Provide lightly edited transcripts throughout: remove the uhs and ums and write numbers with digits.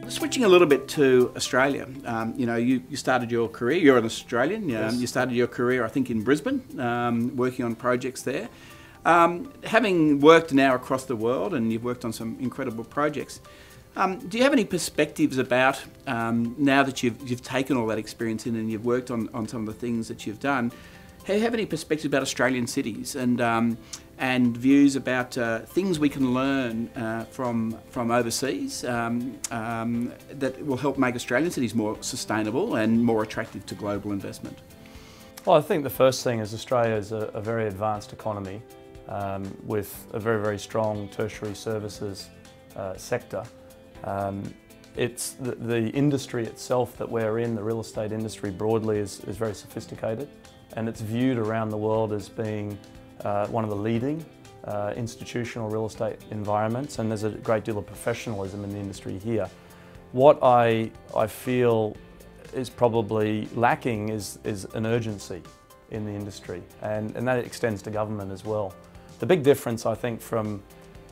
Switching a little bit to Australia, you know, you started your career, you're an Australian, Yes. You started your career, I think, in Brisbane, working on projects there. Having worked now across the world, and you've worked on some incredible projects, do you have any perspectives about, now that you've taken all that experience in and you've worked on some of the things that you've done, do you have any perspectives about Australian cities and views about things we can learn from overseas that will help make Australian cities more sustainable and more attractive to global investment? Well, I think the first thing is Australia is a very advanced economy with a very, very strong tertiary services sector. It's the industry itself that we're in, the real estate industry broadly, is very sophisticated, and it's viewed around the world as being one of the leading institutional real estate environments, and there's a great deal of professionalism in the industry here. What I feel is probably lacking is an urgency in the industry, and that extends to government as well. The big difference, I think, from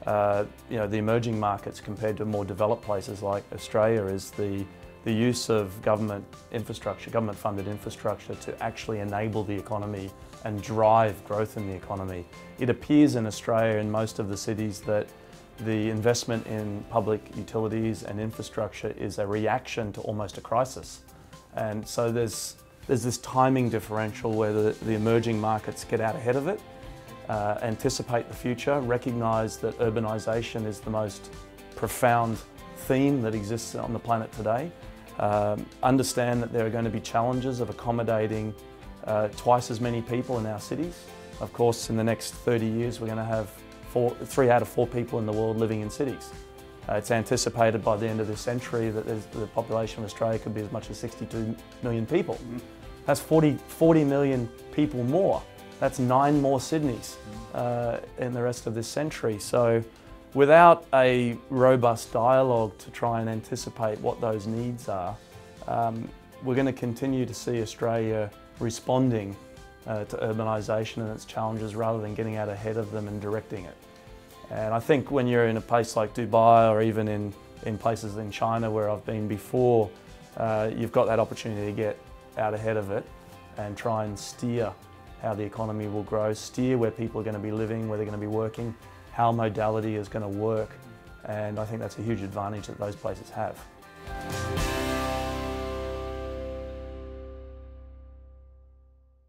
the emerging markets compared to more developed places like Australia is the use of government infrastructure, government-funded infrastructure to actually enable the economy and drive growth in the economy. It appears in Australia, in most of the cities, that the investment in public utilities and infrastructure is a reaction to almost a crisis. And so there's this timing differential where the emerging markets get out ahead of it, anticipate the future, recognise that urbanisation is the most profound theme that exists on the planet today, understand that there are going to be challenges of accommodating twice as many people in our cities. Of course, in the next 30 years, we're going to have 3 out of 4 people in the world living in cities. It's anticipated by the end of this century that the population of Australia could be as much as 62 million people. That's 40 million people more. That's 9 more Sydneys in the rest of this century. So without a robust dialogue to try and anticipate what those needs are, we're going to continue to see Australia responding to urbanisation and its challenges rather than getting out ahead of them and directing it. And I think when you're in a place like Dubai, or even in places in China where I've been before, you've got that opportunity to get out ahead of it and try and steer how the economy will grow, steer where people are going to be living, where they're going to be working, how modality is going to work. And I think that's a huge advantage that those places have.